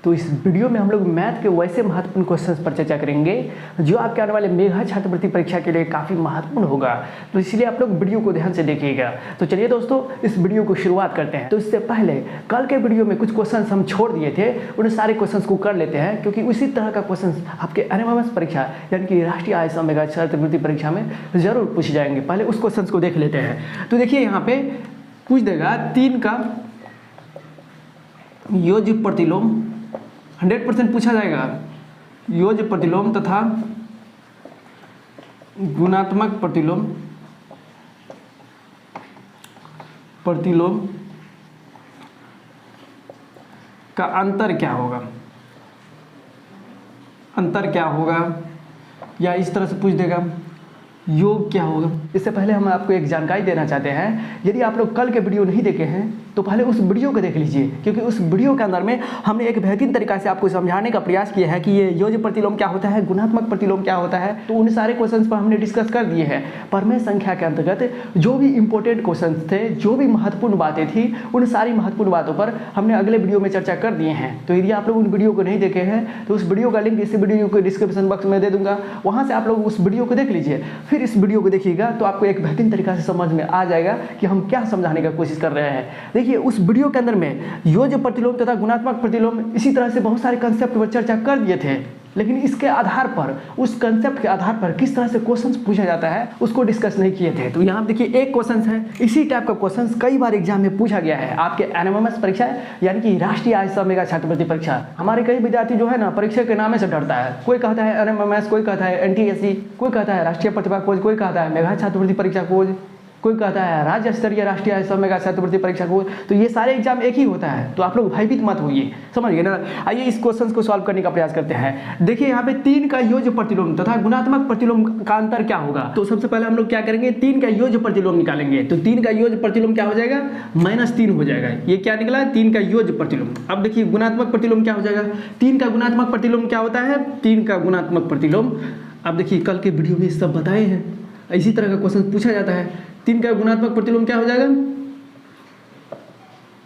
तो इस वीडियो में हम लोग मैथ के वैसे महत्वपूर्ण क्वेश्चंस पर चर्चा करेंगे जो आपके आने वाले मेघा छात्रवृत्ति परीक्षा के लिए काफ़ी महत्वपूर्ण होगा। तो इसलिए आप लोग वीडियो को ध्यान से देखिएगा। तो चलिए दोस्तों, इस वीडियो को शुरुआत करते हैं। तो इससे पहले कल के वीडियो में कुछ क्वेश्चन हम छोड़ दिए थे, उन सारे क्वेश्चन को कर लेते हैं, क्योंकि उसी तरह का क्वेश्चन आपके एनएमएमएस परीक्षा यानी कि राष्ट्रीय आय सम मेघा छात्रवृत्ति परीक्षा में जरूर पूछे जाएंगे। पहले उस क्वेश्चन को देख लेते हैं। तो देखिए यहाँ पे पूछ देगा 3 का योज्य प्रतिलोम 100% पूछा जाएगा। योज्य प्रतिलोम तथा गुणात्मक प्रतिलोम का अंतर क्या होगा, अंतर क्या होगा, या इस तरह से पूछ देगा योग क्या होगा। इससे पहले हम आपको एक जानकारी देना चाहते हैं, यदि आप लोग कल के वीडियो नहीं देखे हैं तो पहले उस वीडियो को देख लीजिए, क्योंकि उस वीडियो के अंदर में हमने एक बेहतरीन तरीका से आपको समझाने का प्रयास किया है कि ये योज्य प्रतिलोम क्या होता है, गुणात्मक प्रतिलोम क्या होता है। तो उन सारे क्वेश्चंस पर हमने डिस्कस कर दिए हैं। परमेय संख्या के अंतर्गत जो भी इंपॉर्टेंट क्वेश्चंस थे, जो भी महत्वपूर्ण बातें थी, उन सारी महत्वपूर्ण बातों पर हमने अगले वीडियो में चर्चा कर दिए हैं। तो यदि आप लोग उन वीडियो को नहीं देखे हैं तो उस वीडियो का लिंक इस वीडियो को डिस्क्रिप्शन बॉक्स में दे दूंगा, वहाँ से आप लोग उस वीडियो को देख लीजिए। फिर इस वीडियो को देखिएगा तो आपको एक बेहतरीन तरीका से समझ में आ जाएगा कि हम क्या समझाने का कोशिश कर रहे हैं। देखिए उस वीडियो के अंदर में योज्य प्रतिलोम तथा गुणात्मक प्रतिलोम इसी तरह से बहुत सारे कंसेप्ट पर चर्चा कर दिए थे, लेकिन इसके आधार पर, उस कंसेप्ट के आधार पर किस तरह से क्वेश्चंस पूछा जाता है उसको डिस्कस नहीं किए थे। तो यहाँ देखिए एक क्वेश्चन है, इसी टाइप का क्वेश्चन कई बार एग्जाम में पूछा गया है आपके एनएमएमएस परीक्षा यानी कि राष्ट्रीय आय सम मेघा छात्रवृत्ति परीक्षा। हमारे कई विद्यार्थी जो है ना परीक्षा के नाम से डरता है। कोई कहता है एनएमएमएस, कोई कहता है एनटीएससी, कोई कहता है राष्ट्रीय प्रतिभा खोज, कोई कहता है मेघा छात्रवृत्ति परीक्षा खोज, कोई कहता है राज्य स्तरीय राष्ट्रीय आय सम मेघा छात्रवृत्ति परीक्षा को। तो ये सारे एग्जाम एक ही होता है, तो आप लोग भयभीत मत होइए, समझ गए ना। आइए इस क्वेश्चन को सॉल्व करने का प्रयास करते हैं। देखिए यहाँ पे 3 का योज्य प्रतिलोम तथा गुणात्मक प्रतिलोम का अंतर क्या होगा। तो सबसे पहले हम लोग क्या करेंगे, 3 का योज्य प्रतिलोम निकालेंगे। तो 3 का योज्य प्रतिलोम क्या हो जाएगा, -3 हो जाएगा। ये क्या निकला, 3 का योज्य प्रतिलोम। अब देखिए गुणात्मक प्रतिलोम क्या हो जाएगा, 3 का गुणात्मक प्रतिलोम क्या होता है, 3 का गुणात्मक प्रतिलोम। अब देखिए कल के वीडियो में सब बताए हैं, इसी तरह का क्वेश्चन पूछा जाता है। 3 का गुणात्मक प्रतिलोम क्या हो जाएगा,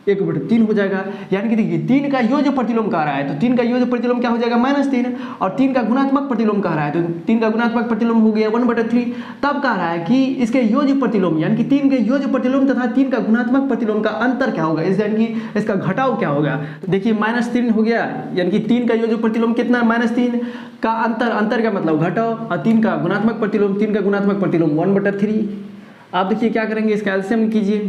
1/3 हो जाएगा। यानी कि देखिए 3 का योज्य प्रतिलोम कह रहा है, तो 3 का योज्य प्रतिलोम क्या हो जाएगा, -3, और 3 का गुणात्मक प्रतिलोम कह रहा है, तो 3 का गुणात्मक प्रतिलोम हो गया 1/3। तब कह रहा है कि इसके योज्य प्रतिलोम यानी कि 3 के योज्य प्रतिलोम तथा 3 का गुणात्मक प्रतिलोम का अंतर क्या होगा, इस यानी कि इसका घटाव क्या होगा। तो देखिए -3 हो गया, यानी कि 3 का योज्य प्रतिलोम कितना, -3 का अंतर का मतलब घटाव, और 3 का गुणात्मक प्रतिलोम 1/3। आप देखिए क्या करेंगे, इसका एलसीएम कीजिए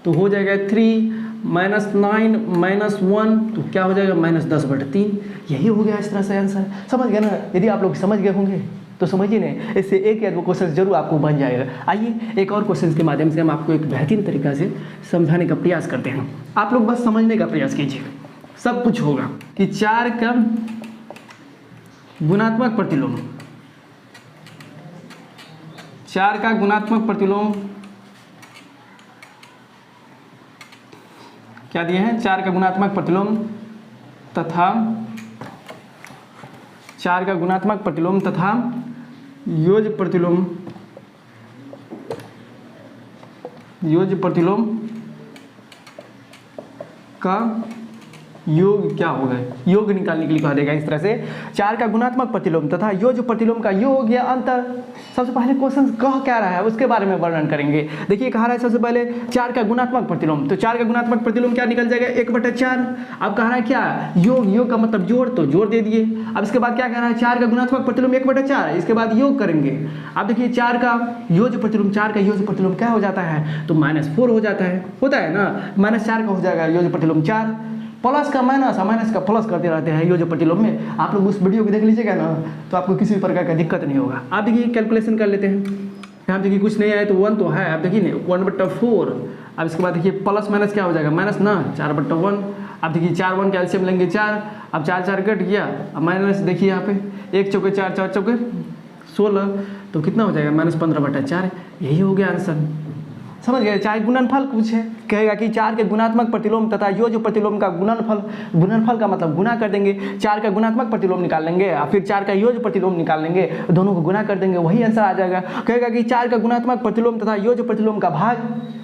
तो हो जाएगा 3 -9 -1, तो क्या हो जाएगा -10/3। यही हो गया इस तरह से आंसर। समझ गए ना। यदि आप लोग समझ गए होंगे तो समझिए नहीं, इससे एक या दो क्वेश्चन जरूर आपको बन जाएगा। आइए एक और क्वेश्चन के माध्यम से हम आपको एक बेहतरीन तरीका से समझाने का प्रयास करते हैं। आप लोग बस समझने का प्रयास कीजिए, सब कुछ होगा। कि 4 का गुणात्मक प्रतिलोम, 4 का गुणात्मक प्रतिलोम क्या दिए हैं, 4 का गुणात्मक प्रतिलोम तथा 4 का गुणात्मक प्रतिलोम तथा योज्य प्रतिलोम, योज्य प्रतिलोम का योग क्या होगा, योग निकालने के लिए कहा देगा। इस तरह से 4 का गुणात्मक प्रतिलोम तथा योज्य प्रतिलोम का योग या अंतर। सबसे पहले क्वेश्चन कह क्या रहा है उसके बारे में वर्णन करेंगे। देखिए कहा रहा है सबसे पहले 4 का गुणात्मक प्रतिलोम, तो 4 का गुणात्मक प्रतिलोम क्या निकल जाएगा, 1/4। अब कह रहा है क्या, योग का मतलब जोड़, तो जोड़ दे दिए। अब इसके बाद क्या कह रहा है, 4 का गुणात्मक प्रतिलोम 1/4, इसके बाद योग करेंगे। अब देखिए 4 का योज्य प्रतिलोम, 4 का योज्य प्रतिलोम क्या हो जाता है, तो -4 हो जाता है, होता है ना। -4 का हो जाएगा योज्य प्रतिलोम 4, प्लस का माइनस, माइनस का प्लस करते रहते हैं योज्य प्रतिलोम में। आप लोग उस वीडियो को देख लीजिएगा ना, तो आपको किसी भी प्रकार का दिक्कत नहीं होगा। आप देखिए कैलकुलेशन कर लेते हैं। यहाँ देखिए कुछ नहीं आया तो 1 तो है, आप देखिए ना 1/4। अब इसके बाद देखिए प्लस माइनस क्या हो जाएगा, माइनस ना 4/1। अब देखिए 4 1 का एलसीएम लेंगे 4, अब 4 4 कट गया, अब माइनस देखिए यहाँ पे 1 चौके 4 4 चौके 16, तो कितना हो जाएगा, -15/4। यही हो गया आंसर। समझ गए, चाहे गुणनफल कुछ है कहेगा कि 4 के गुणात्मक प्रतिलोम तथा योज्य प्रतिलोम का गुणनफल का मतलब गुना कर देंगे, 4 का गुणात्मक प्रतिलोम निकाल लेंगे और फिर 4 का योज्य प्रतिलोम निकाल लेंगे, दोनों को गुना कर देंगे, वही आंसर आ जाएगा। कहेगा कि 4 का गुणात्मक प्रतिलोम तथा योज्य प्रतिलोम का भाग,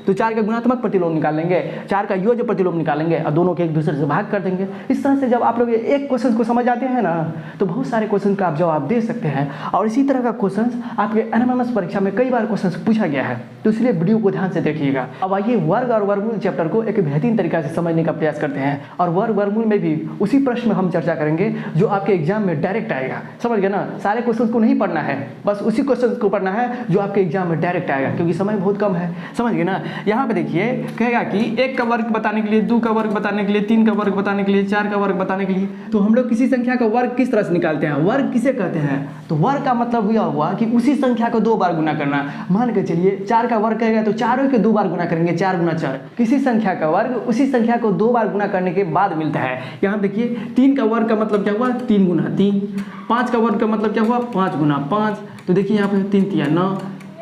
तो 4 का गुणात्मक प्रतिलोम निकाल लेंगे, 4 का योज्य प्रतिलोम निकालेंगे और दोनों के एक दूसरे से भाग कर देंगे। इस तरह से जब आप लोग एक क्वेश्चन को समझ आते हैं ना, तो बहुत सारे क्वेश्चन का आप जवाब दे सकते हैं। और इसी तरह का क्वेश्चन आपके एनएमएमएस परीक्षा में कई बार क्वेश्चन पूछा गया है, तो इसलिए वीडियो को ध्यान से देखिएगा। अब आइए वर्ग और वर्गमूल चैप्टर को एक बेहतरीन तरीका से समझने का प्रयास करते हैं। और वर्ग वर्गमूल में भी उसी प्रश्न में हम चर्चा करेंगे जो आपके एग्जाम में डायरेक्ट आएगा। समझ गए ना, सारे क्वेश्चन को नहीं पढ़ना है, बस उसी क्वेश्चन को पढ़ना है जो आपके एग्जाम में डायरेक्ट आएगा, क्योंकि समय बहुत कम है। समझ गए ना। यहाँ पे देखिए, कहेगा कि 1 का वर्ग बताने के लिए, 2 का वर्ग बताने के लिए, 3 का वर्ग बताने के लिए, 4 का वर्ग बताने के लिए, तो हम लोग किसी संख्या का वर्ग किस तरह से निकालते हैं? वर्ग किसे कहते हैं? तो वर्ग का मतलब यह हुआ कि उसी संख्या को 2 बार गुना करना। मान के चलिए 4 का वर्ग कहेगा तो चारों के 2 बार गुना करेंगे, 4 गुना 4। किसी संख्या का वर्ग उसी संख्या को 2 बार गुना करने के बाद मिलता है। यहाँ देखिए 3 का वर्ग का मतलब क्या हुआ? 3 गुना 3। 5 का वर्ग का मतलब क्या हुआ? 5 गुना 5। तो देखिए यहाँ पे 3 तिया 9,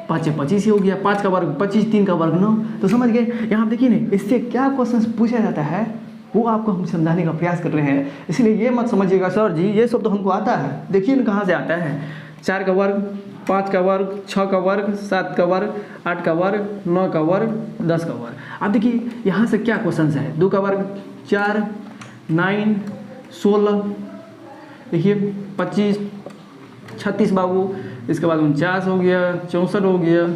5 25 ही हो गया। 5 का वर्ग 25, 3 का वर्ग 9। तो समझ गए। यहाँ देखिए ना, इससे क्या क्वेश्चन पूछा जाता है वो आपको हम समझाने का प्रयास कर रहे हैं। इसलिए ये मत समझिएगा सर जी ये सब तो हमको आता है। देखिए ना कहाँ से आता है। 4 का वर्ग, 5 का वर्ग, 6 का वर्ग, 7 का वर्ग, 8 का वर्ग, 9 का वर्ग, 10 का वर्ग। अब देखिए यहाँ से क्या क्वेश्चन है। 2 का वर्ग 4, 9, 16, देखिए 25, 36 बाबू, इसके बाद 49 हो गया, 64 हो गया,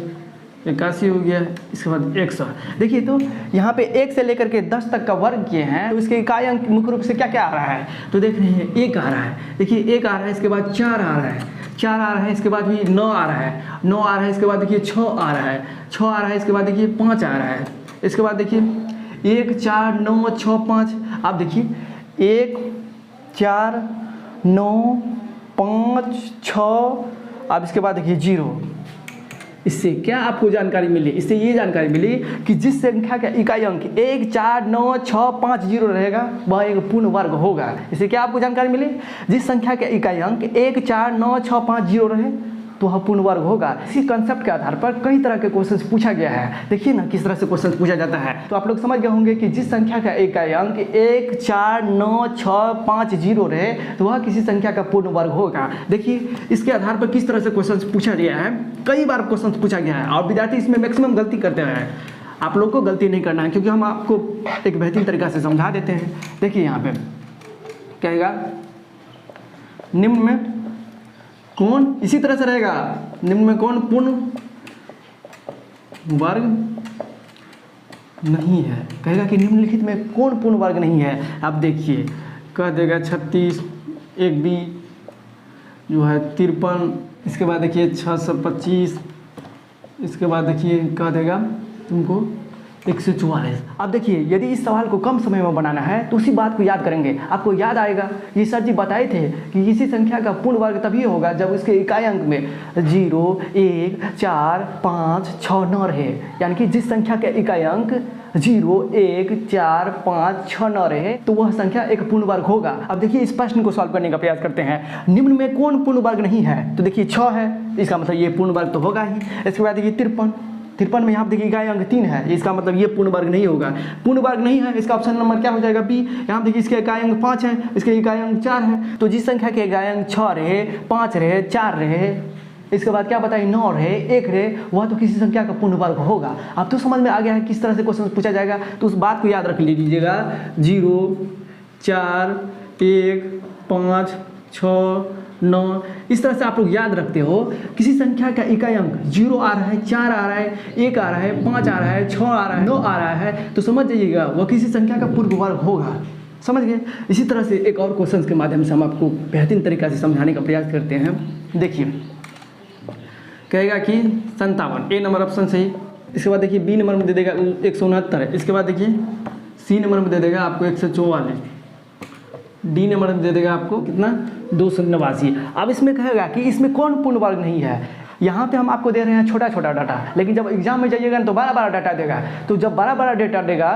81 हो गया, इसके बाद 100। देखिए तो यहाँ पे 1 से लेकर के 10 तक का वर्ग किए हैं, तो इसके इकाई अंक मुख्य रूप से क्या क्या आ रहा है? तो देख रहे हैं 1 आ रहा है, देखिए 1 आ रहा है, इसके बाद 4 आ रहा है, 4 आ रहा है, इसके बाद भी 9 आ रहा है, 9 आ रहा है, इसके बाद देखिए 6 आ रहा है, 6 आ रहा है, इसके बाद देखिए 5 आ रहा है, इसके बाद देखिए 1 4 9 6 5। आप देखिए 1 4 9 5 6, अब इसके बाद देखिए 0। इससे क्या आपको जानकारी मिली? इससे ये जानकारी मिली कि जिस संख्या का इकाई अंक 1 4 9 6 5 0 रहेगा वह एक पूर्ण वर्ग होगा। इससे क्या आपको जानकारी मिली? जिस संख्या का इकाई अंक 1 4 9 6 5 0 रहे तो वह पूर्ण वर्ग होगा। इसी कंसेप्ट के आधार पर कई तरह के क्वेश्चन पूछा गया है। देखिए ना किस तरह से क्वेश्चन पूछा जाता है। तो आप लोग समझ गए होंगे कि जिस संख्या का इकाई अंक 1 4 9 6 5 0 रहे तो वह किसी संख्या का पूर्ण वर्ग होगा। देखिए इसके आधार पर किस तरह से क्वेश्चन पूछा गया है। कई बार क्वेश्चन पूछा गया है और विद्यार्थी इसमें मैक्सिमम गलती करते हैं। आप लोग को गलती नहीं करना है, क्योंकि हम आपको एक बेहतरीन तरीका से समझा देते हैं। देखिए यहाँ पे कहेगा निम्न में कौन, इसी तरह से रहेगा, निम्न में कौन पूर्ण वर्ग नहीं है। कहेगा कि निम्नलिखित में कौन पूर्ण वर्ग नहीं है। अब देखिए कह देगा 36, 1 बी जो है 53, इसके बाद देखिए 625, इसके बाद देखिए कह देगा तुमको 144। अब देखिए यदि इस सवाल को कम समय में बनाना है तो उसी बात को याद करेंगे। आपको याद आएगा ये सर जी बताए थे कि किसी संख्या का पूर्ण वर्ग तभी होगा जब उसके इकाई अंक में 0 1 4 5 6 9 रहे। यानी कि जिस संख्या का इकाई अंक 0 1 4 5 6 9 रहे तो वह संख्या एक पूर्ण वर्ग होगा। अब देखिए इस प्रश्न को सॉल्व करने का प्रयास करते हैं। निम्न में कौन पूर्ण वर्ग नहीं है? तो देखिए 6 है, इसका मतलब ये पूर्ण वर्ग तो होगा ही। इसके बाद देखिए 53 में यहाँ पर देखिए इकाई अंक 3 है, इसका मतलब ये पूर्ण वर्ग नहीं होगा। पूर्ण वर्ग नहीं है, इसका ऑप्शन नंबर क्या हो जाएगा? बी। यहाँ देखिए इसके इकाई अंक 5 है, इसके इकाई अंक 4 है। तो जिस संख्या के इकाई अंक 6 रहे, 5 रहे, 4 रहे, इसके बाद क्या बताइए 9 रहे, 1 रहे, वह तो किसी संख्या का पूर्ण वर्ग होगा। अब तो समझ में आ गया है किस तरह से क्वेश्चन पूछा जाएगा। तो उस बात को याद रख लीजिएगा। 0 4 1 5 6 9, इस तरह से आप लोग याद रखते हो। किसी संख्या का इकाई अंक 0 आ रहा है, 4 आ रहा है, 1 आ रहा है, 5 आ रहा है, 6 आ रहा है, 9 आ रहा है, तो समझ जाइएगा वह किसी संख्या का पूर्ण वर्ग होगा। समझ गए। इसी तरह से एक और क्वेश्चन के माध्यम से हम आपको बेहतरीन तरीका से समझाने का प्रयास करते हैं। देखिए कहेगा कि 57, ए नंबर ऑप्शन सही। इसके बाद देखिए बी नंबर में दे देगा 169, इसके बाद देखिए सी नंबर में दे देगा आपको 144, डी नंबर में दे देगा आपको कितना 289। अब इसमें कहेगा कि इसमें कौन पूर्ण वर्ग नहीं है। यहाँ पे हम आपको दे रहे हैं छोटा छोटा डाटा, लेकिन जब एग्जाम में जाइएगा तो बड़ा बड़ा डाटा देगा। तो जब बड़ा बड़ा डाटा देगा,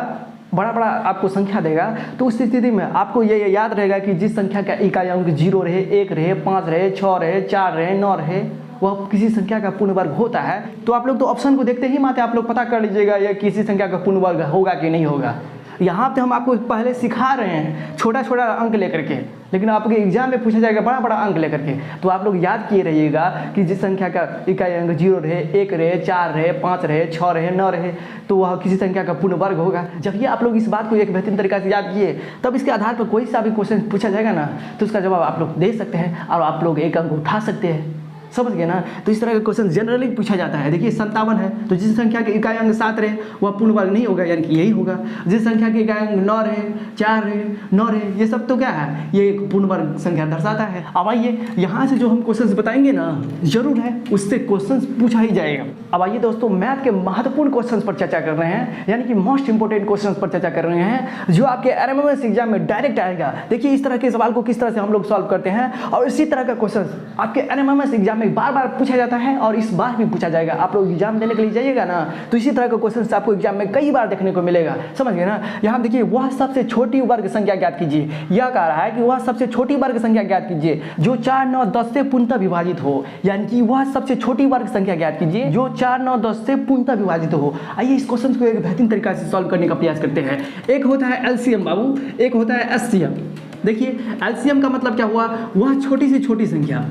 बड़ा बड़ा आपको संख्या देगा, तो उस स्थिति में आपको ये याद रहेगा कि जिस संख्या का इकाई अंक 0 रहे, 1 रहे, 5 रहे, 6 रहे, 4 रहे, 9 रहे, वह किसी संख्या का पूर्ण वर्ग होता है, तो आप लोग तो ऑप्शन को देखते ही मात्र आप लोग पता कर लीजिएगा यह किसी संख्या का पूर्ण वर्ग होगा कि नहीं होगा। यहाँ पे हम आपको पहले सिखा रहे हैं छोटा छोटा अंक लेकर के, लेकिन आपके एग्जाम में पूछा जाएगा बड़ा बड़ा अंक लेकर के। तो आप लोग याद किए रहिएगा कि जिस संख्या का इकाई अंक 0 रहे, 1 रहे, 4 रहे, 5 रहे, 6 रहे, 9 रहे, तो वह किसी संख्या का पूर्ण वर्ग होगा। जब ये आप लोग इस बात को एक बेहतरीन तरीके से याद किए, तब इसके आधार पर कोई सा भी क्वेश्चन पूछा जाएगा ना, तो उसका जवाब आप लोग दे सकते हैं और आप लोग एक अंक उठा सकते हैं। समझ गए ना। तो इस तरह का क्वेश्चन जनरली पूछा जाता है। देखिए 57 है, तो जिस संख्या के इकाई अंक 7 रहे वह पूर्ण वर्ग नहीं होगा, यानी कि यही होगा। जिस संख्या के इकाई अंक 9 रहे, 4 रहे, 9 रहे, ये सब तो क्या है, ये एक पूर्ण वर्ग संख्या दर्शाता है। अब आइए यहाँ से जो हम क्वेश्चन बताएंगे ना, जरूर है उससे क्वेश्चन पूछा ही जाएगा। अब आइए दोस्तों, मैथ के महत्वपूर्ण क्वेश्चन पर चर्चा कर रहे हैं, यानी कि मोस्ट इंपोर्टेंट क्वेश्चन पर चर्चा कर रहे हैं, जो आपके RMMS एग्जाम में डायरेक्ट आएगा। देखिए इस तरह के सवाल को किस तरह से हम लोग सॉल्व करते हैं, और इसी तरह का क्वेश्चन आपके RMMS एग्जाम में बार बार पूछा जाता है और इस बार भी पूछा जाएगा। आप लोग एग्जाम देने के लिए जाइएगा ना, तो इसी तरह का क्वेश्चन आपको एग्जाम में कई बार देखने को मिलेगा। समझ गए ना। यहाँ देखिए, वह सबसे छोटी वर्ग संख्या ज्ञात कीजिए। यह कह रहा है कि वह सबसे छोटी वर्ग संख्या ज्ञात कीजिए जो 4, 9, 10 से पूर्णतः विभाजित हो, यानी कि वह सबसे छोटी वर्ग संख्या ज्ञात कीजिए जो 4, 9, 10 से पूर्णतः विभाजित हो। आइए इस क्वेश्चन को एक बेहतरीन तरीका से सॉल्व करने का प्रयास करते हैं। एक होता है LCM बाबू, एक होता है SCM। देखिए LCM का मतलब क्या हुआ, वह छोटी से छोटी संख्या,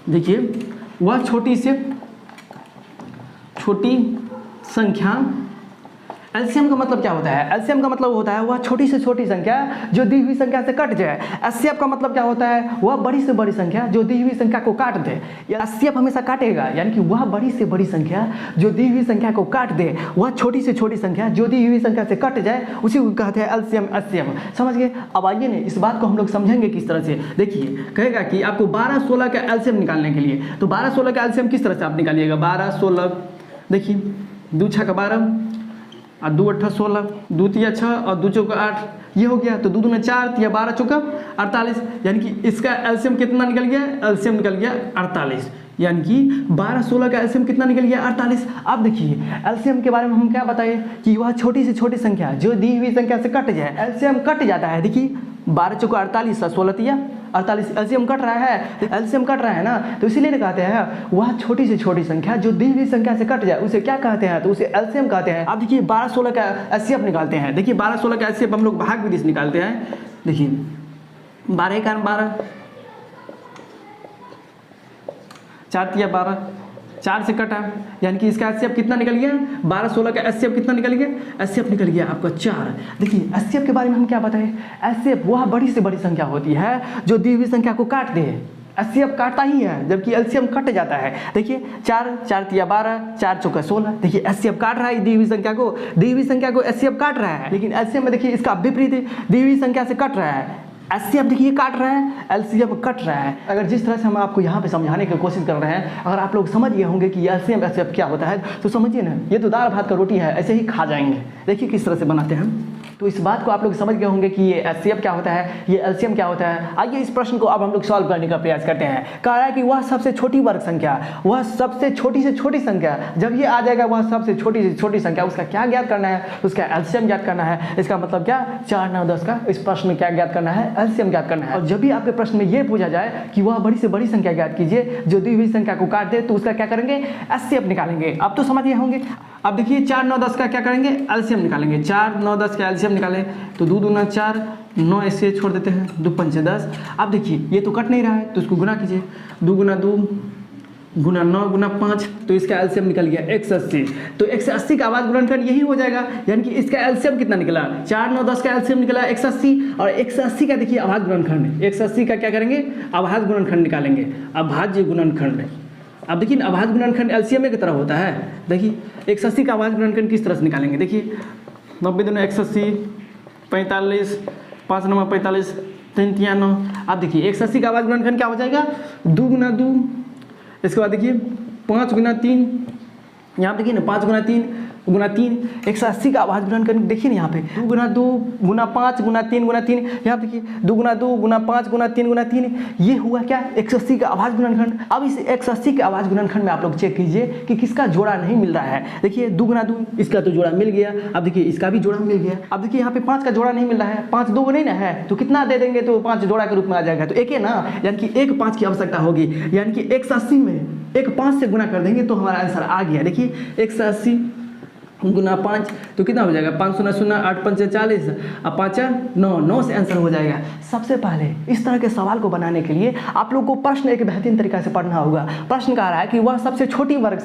देखिए वह छोटी से छोटी संख्या। एलसीएम का मतलब क्या होता है, एलसीएम का मतलब होता है वह छोटी से छोटी संख्या जो दी हुई संख्या से कट जाए। एचसीएफ का मतलब क्या होता है, वह बड़ी से बड़ी संख्या जो दी हुई संख्या को काट दे। एचसीएफ हमेशा काटेगा, यानी कि वह बड़ी से बड़ी संख्या जो दी हुई संख्या को काट दे, वह छोटी से छोटी संख्या जो दी हुई संख्या से कट जाए, उसी को कहते हैं एलसीएम एचसीएफ। समझ गए। अब आइए ना इस बात को हम लोग समझेंगे किस तरह से। देखिए कहेगा कि आपको 12, 16 का एलसीएम निकालने के लिए, तो 12, 16 का एलसीएम किस तरह से आप निकालिएगा। 12, 16, देखिए 2 6 का 12 और 2 8 16, 2 3 6 और 2 4 8, ये हो गया। तो 2 2 4, 3 12 चौका 48, यानी कि इसका एलसीएम कितना निकल गया, एलसीएम निकल गया 48, यानी कि 12, 16 का एलसीएम कितना निकल गया 48। अब देखिए एलसीएम के बारे में हम क्या बताएं कि वह छोटी से छोटी संख्या जो दी हुई संख्या से कट जाए, एलसीएम कट जाता है। देखिए 12 चौका 48, 16 तिया 48, एलसीएम कट रहा है, एलसीएम कट रहा है ना, तो इसीलिए कहते हैं वह छोटी से छोटी संख्या जो दी हुई संख्या से कट जाए उसे क्या कहते हैं, तो उसे एलसीएम कहते हैं। अब देखिए 12, 16 का एचसीएफ निकालते हैं। देखिए 12, 16 का एचसीएफ हम लोग भाग विधि से निकालते हैं। देखिए 12 का 12, 4 तिया 12, 4 से कटा, यानी कि इसका एचसीएफ कितना निकल गया, 12, 16 का एचसीएफ कितना निकल गया, एचसीएफ निकल गया आपका 4। देखिए एचसीएफ के बारे में हम क्या बताएं, एचसीएफ वह बड़ी से बड़ी संख्या होती है जो दी हुई संख्या को काट दे। एचसीएफ काटता ही है, जबकि एलसीएम कट जाता है। देखिए 4, 4 तिया 12, 4 चौका 16, देखिए एचसीएफ काट रहा है दी हुई संख्या को, दी हुई संख्या को एचसीएफ काट रहा है, लेकिन एलसीएम में देखिए इसका विपरीत है, दी हुई संख्या से कट रहा है। एचसीएफ देखिए काट रहा है, एलसीएम कट रहा है। अगर जिस तरह से हम आपको यहाँ पे समझाने की कोशिश कर रहे हैं, अगर आप लोग समझ गए होंगे कि एलसीएम एचसीएफ क्या होता है, तो समझिए ना, ये तो दाल भात का रोटी है, ऐसे ही खा जाएंगे। देखिए किस तरह से बनाते हैं। तो इस बात को आप लोग समझ गए होंगे कि ये एचसीएफ क्या होता है, ये एलसीएम क्या होता है। आइए इस प्रश्न को अब हम लोग सॉल्व करने का प्रयास करते हैं। कह रहा है कि वह सबसे छोटी वर्ग संख्या, वह सबसे छोटी से छोटी संख्या, जब ये आ जाएगा वह सबसे छोटी से छोटी संख्या, उसका क्या ज्ञात करना है, उसका एलसीएम ज्ञात करना है। इसका मतलब क्या, 4, 9, 10 का इस प्रश्न में क्या ज्ञात करना है, एलसीएम ज्ञात करना है। और जब भी आपके प्रश्न में ये पूछा जाए कि वह बड़ी से बड़ी संख्या ज्ञात कीजिए जो दी हुई संख्या को काट दे, तो उसका क्या करेंगे, एचसीएफ निकालेंगे। अब तो समझ गए होंगे। अब देखिए 4, 9, 10 का क्या करेंगे, एलसीएम निकालेंगे। 4, 9, 10 का एलसीएम निकालें तो 2 दूना 4, 9 ऐसे छोड़ देते हैं, 2 पंचे 10। अब देखिए ये तो कट नहीं रहा है, तो इसको गुना कीजिए, 2 गुना 2 गुना 9 गुना 5, तो इसका एलसीएम निकल गया 180। तो 180 का आवाज गुणनखंड यही हो जाएगा, यानी कि इसका एलसीएम कितना निकला, 4, 9, 10 का एलसीएम निकला 180, और 180 का देखिए आवाज गुणनखंड, 180 का क्या करेंगे, आवाज गुणनखंड निकालेंगे, अभाज्य गुणनखंड। अब देखिए आवाज गुणनखंड एलसीएम की तरह होता है। देखिए 180 का आवाज गुणनखंड किस तरह से निकालेंगे। देखिए 90 दूना 180, 45, 5 9 45, 3 3 9। अब देखिए 180 का आवाज गुणनखंड क्या हो जाएगा, 2 गुना 2, इसके बाद देखिए 5 गुना 3, यहाँ देखिए ना 5 गुना 3 गुना 3, 180 का आवाज गुणनखंड देखिए ना यहाँ पे 2 गुना 2 गुना 5 गुना 3 गुना 3, यहाँ देखिए 2 गुना 2 गुना 5 गुना 3 गुना 3, ये हुआ क्या 180 का आवाज गुणनखंड। अब इस 180 के आवाज गुणनखंड में आप लोग चेक कीजिए कि किसका जोड़ा नहीं मिल रहा है। देखिए 2 गुना 2 इसका तो जोड़ा मिल गया, अब देखिए इसका भी जोड़ा मिल गया। अब देखिए यहाँ पे 5 का जोड़ा नहीं मिल रहा है, 5 2 नहीं ना है तो कितना दे देंगे तो 5 जोड़ा के रूप में आ जाएगा, तो एक है ना, यानी कि एक 5 की आवश्यकता होगी, यानी कि 180 में एक 5 से गुना कर देंगे तो हमारा आंसर आ गया। देखिए 180 गुना 5 तो कितना हो जाएगा 5 0 0 8 5 40 अब 5 9 9 से आंसर हो जाएगा। सबसे पहले इस तरह के सवाल को बनाने के लिए आप लोग को प्रश्न एक बेहतरीन तरीका से पढ़ना होगा। प्रश्न कह रहा है कि वह सबसे छोटी वर्ग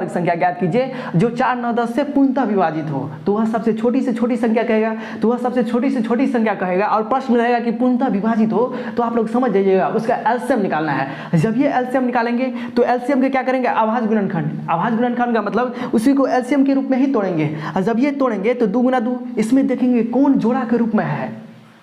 संख्या ज्ञात कीजिए जो 4 9 10 से पूर्णतः विभाजित हो। तो वह सबसे छोटी से छोटी संख्या कहेगा, तो वह सबसे छोटी से छोटी संख्या कहेगा और प्रश्न रहेगा कि पूर्णतः विभाजित हो, तो आप लोग समझ जाइएगा उसका एलसीएम निकालना है। जब ये एलसीएम निकालेंगे तो एलसीएम के क्या करेंगे आवाज गुणनखंड का मतलब उसी को एलसीएम के रूप में ही तोड़ेंगे। और जब ये तोड़ेंगे तो 2 गुना 2 इसमें देखेंगे कौन जोड़ा के रूप में है,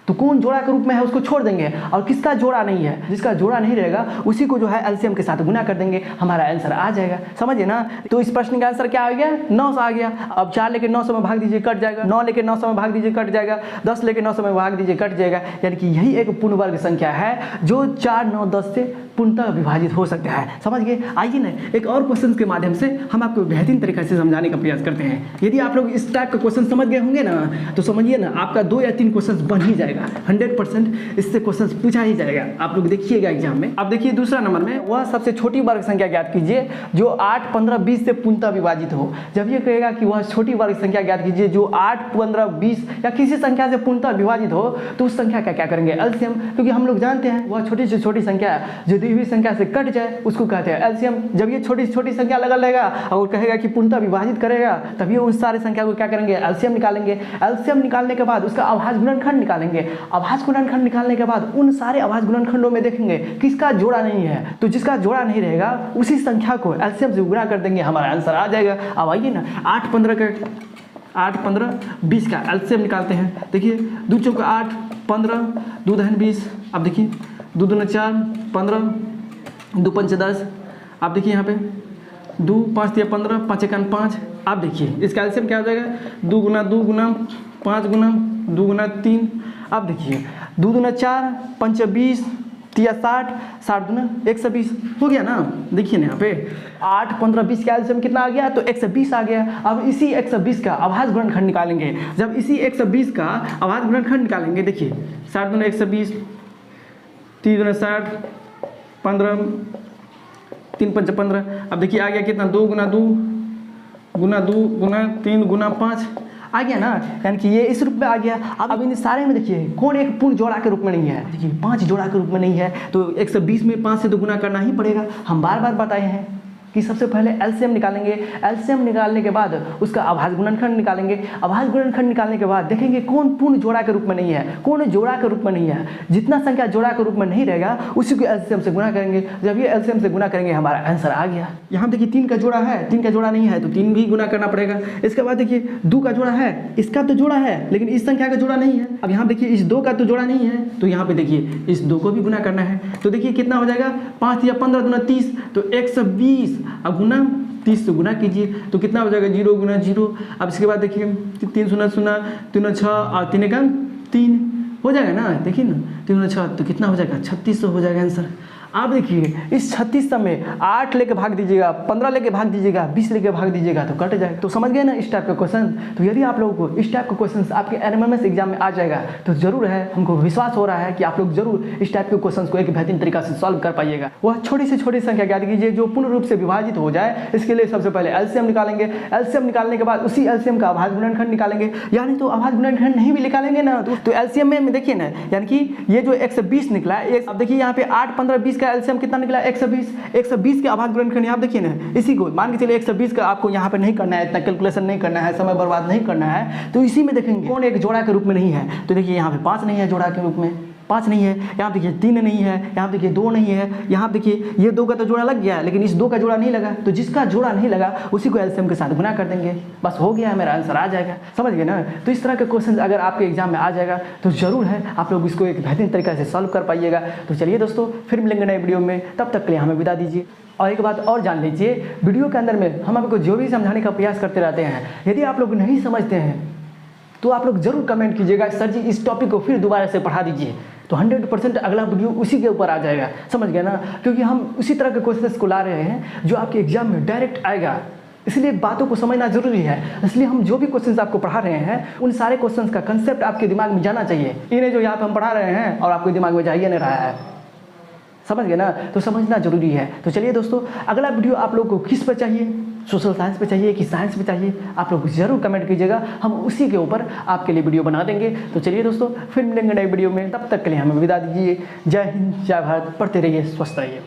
तो कौन जोड़ा के रूप में है उसको छोड़ देंगे और किसका जोड़ा नहीं है, जिसका जोड़ा नहीं रहेगा उसी को जो है एलसीएम के साथ गुना कर देंगे, हमारा आंसर आ जाएगा। समझिए ना। तो इस प्रश्न का आंसर क्या आ गया 900 आ गया। अब 4 लेके 900 में भाग दीजिए कट जाएगा, 9 लेके 900 में भाग दीजिए कट जाएगा, 10 लेके 900 में भाग दीजिए कट जाएगा। यानी कि यही एक पूर्ण वर्ग संख्या है जो 4 9 10 से पूर्णतः विभाजित हो सकता है। समझ गए। आइए ना एक और क्वेश्चन के माध्यम से हम आपको बेहतरीन तरीके से समझाने का प्रयास करते हैं। यदि आप लोग इस टाइप का क्वेश्चन समझ गए होंगे ना तो समझिए ना आपका 2 या 3 क्वेश्चन बन ही जाएगा, 100% इससे क्वेश्चन पूछा ही जाएगा। आप लोग देखिएगा एग्जाम में। अब देखिए दूसरा नंबर में वह सबसे छोटी वर्ग संख्या ज्ञात कीजिए जो 8 15 20 से पूर्णतः विभाजित हो। जब ये कहेगा कि वह छोटी वर्ग संख्या ज्ञात कीजिए जो 8 15 20 या किसी संख्या से पूर्णतः विभाजित हो, तो उस संख्या का क्या करेंगे एलसीएम, क्योंकि हम लोग जानते हैं वह छोटी से छोटी संख्या जो दी हुई संख्या से कट जाए उसको कहते हैं एलसीएम। जब ये छोटी से छोटी संख्या लगा रहेगा और कहेगा कि पूर्णतः विभाजित करेगा तब ये उस सारे संख्या को क्या करेंगे एलसीएम निकालेंगे। एलसीएम निकालने के बाद उसका आभाज्य गुणनखंड निकालेंगे। आभाज्य गुणनखंड निकालने के बाद उन सारे आभाज्य गुणनखंडों में देखेंगे किसका जोड़ा नहीं है, तो जिसका जोड़ा नहीं रहेगा उसी संख्या को एलसीएम से गुणा कर देंगे, हमारा आंसर आ जाएगा। अब आइए ना 8 15 20 का एलसीएम निकालते हैं। देखिए 2 चौका 8 15 2 दहन 20। अब देखिए 2 दूना 4 15 2 पंच 10। आप देखिए यहाँ पे 2 5 3 15 5 1 5। आप देखिए इसका एलसीएम क्या हो जाएगा 2 गुना 2 गुना 5 गुना 2 गुना 3। आप देखिए 2 दूना 4 5 20 3 60 60 दूना 120 हो गया ना। देखिए ना यहाँ पे 8 15 20 का एलसीएम कितना आ गया तो 120 आ गया। अब इसी 120 का आभाज्य गुणनखंड निकालेंगे। जब इसी 120 का आभाज्य गुणनखंड निकालेंगे देखिए 60 दूना 120 3 दूना 60 15 3 पंच 15। अब देखिए आ गया कितना 2 गुना 2 गुना 2 गुना 3 गुना 5 आ गया ना, यानी कि ये इस रूप में आ गया। अब इन सारे में देखिए कौन एक पूर्ण जोड़ा के रूप में नहीं है। देखिए 5 जोड़ा के रूप में नहीं है तो 120 में 5 से तो गुना करना ही पड़ेगा। हम बार बार बताए हैं कि सबसे पहले एलसीएम निकालेंगे। एलसीएम निकालने के बाद उसका आभाज्य गुणनखंड निकालेंगे। आभाज्य गुणनखंड निकालने के बाद देखेंगे कौन पूर्ण जोड़ा के रूप में नहीं है, कौन जोड़ा के रूप में नहीं है। जितना संख्या जोड़ा के रूप में नहीं रहेगा उसी को एलसीएम से गुणा करेंगे। जब ये एलसीएम से गुणा करेंगे हमारा आंसर आ गया। यहाँ देखिए 3 का जोड़ा है, 3 का जोड़ा नहीं है तो 3 भी गुना करना पड़ेगा। इसके बाद देखिए 2 का जोड़ा है, इसका तो जोड़ा है लेकिन इस संख्या का जोड़ा नहीं है। अब यहाँ देखिए इस 2 का तो जोड़ा नहीं है तो यहाँ पे देखिए इस 2 को भी गुना करना है। तो देखिए कितना हो जाएगा 5 या 15 दूना 30 तो 120। अब गुना 30 से गुना कीजिए तो कितना हो जाएगा 0 गुना 0। अब इसके बाद देखिए 3 0 0 3 6 और 3 1 3 हो जाएगा ना। देखिए ना 3 6 तो कितना हो जाएगा 3600 हो जाएगा आंसर। आप देखिए इस 3600 में 8 लेके भाग दीजिएगा, 15 लेके भाग दीजिएगा, 20 लेके भाग दीजिएगा तो कट जाए। तो समझ गए ना इस टाइप का क्वेश्चन। तो यदि आप लोगों को इस टाइप का क्वेश्चन आपके एनएमएमएस एग्जाम में आ जाएगा तो जरूर है, हमको विश्वास हो रहा है कि आप लोग जरूर इस टाइप के क्वेश्चन को एक बेहतरीन तरीका से सॉल्व कर पाइएगा। वह छोटी से छोटी संख्या ज्ञात कीजिए जो पूर्ण रूप से विभाजित हो जाए। इसके लिए सबसे पहले एलसीएम निकालेंगे। एलसीएम निकालने के बाद उसी एलसीएम का आभाज्य गुणनखंड निकालेंगे। यानी तो आभाज्य गुणनखंड नहीं भी निकालेंगे ना तो एलसीएम में देखिए ना, यानी कि ये जो 120 निकला। अब देखिए यहाँ पे 8 15 20 का एलसीएम कितना निकला 120 के आभाज्य गुणनखंड आप देखिए ना, इसी को मान के चलिए 120 का आपको यहाँ पे नहीं करना है, इतना कैलकुलेशन नहीं करना है, समय बर्बाद नहीं करना है। तो इसी में देखेंगे कौन एक जोड़ा के रूप में नहीं है। तो देखिए यहाँ पे 5 नहीं है जोड़ा के रूप में, 5 नहीं है, यहाँ देखिए 3 नहीं है, यहाँ देखिए 2 नहीं है, यहाँ देखिए ये 2 का तो जोड़ा लग गया, लेकिन इस 2 का जोड़ा नहीं लगा, तो जिसका जोड़ा नहीं लगा उसी को एलसीएम के साथ गुना कर देंगे, बस हो गया, मेरा आंसर आ जाएगा। समझ गए ना। तो इस तरह के क्वेश्चन अगर आपके एग्जाम में आ जाएगा तो ज़रूर है आप लोग इसको एक बेहतरीन तरीके से सॉल्व कर पाइएगा। तो चलिए दोस्तों, फिर मिलेंगे नए वीडियो में, तब तक के लिए हमें विदा दीजिए। और एक बात और जान लीजिए, वीडियो के अंदर में हम आपको जो भी समझाने का प्रयास करते रहते हैं, यदि आप लोग नहीं समझते हैं तो आप लोग जरूर कमेंट कीजिएगा, सर जी इस टॉपिक को फिर दोबारा से पढ़ा दीजिए, तो 100% अगला वीडियो उसी के ऊपर आ जाएगा। समझ गए ना, क्योंकि हम उसी तरह के क्वेश्चंस को ला रहे हैं जो आपके एग्जाम में डायरेक्ट आएगा, इसलिए बातों को समझना जरूरी है। इसलिए हम जो भी क्वेश्चंस आपको पढ़ा रहे हैं उन सारे क्वेश्चंस का कंसेप्ट आपके दिमाग में जाना चाहिए, इन्हें जो यहाँ पे हम पढ़ा रहे हैं और आपके दिमाग में जा ही नहीं रहा है। समझ गए ना, तो समझना जरूरी है। तो चलिए दोस्तों, अगला वीडियो आप लोग को किस पर चाहिए, सोशल साइंस पे चाहिए कि साइंस पे चाहिए, आप लोग ज़रूर कमेंट कीजिएगा, हम उसी के ऊपर आपके लिए वीडियो बना देंगे। तो चलिए दोस्तों, फिर मिलेंगे नए वीडियो में, तब तक के लिए हमें विदा दीजिए। जय हिंद, जय भारत, पढ़ते रहिए, स्वस्थ रहिए।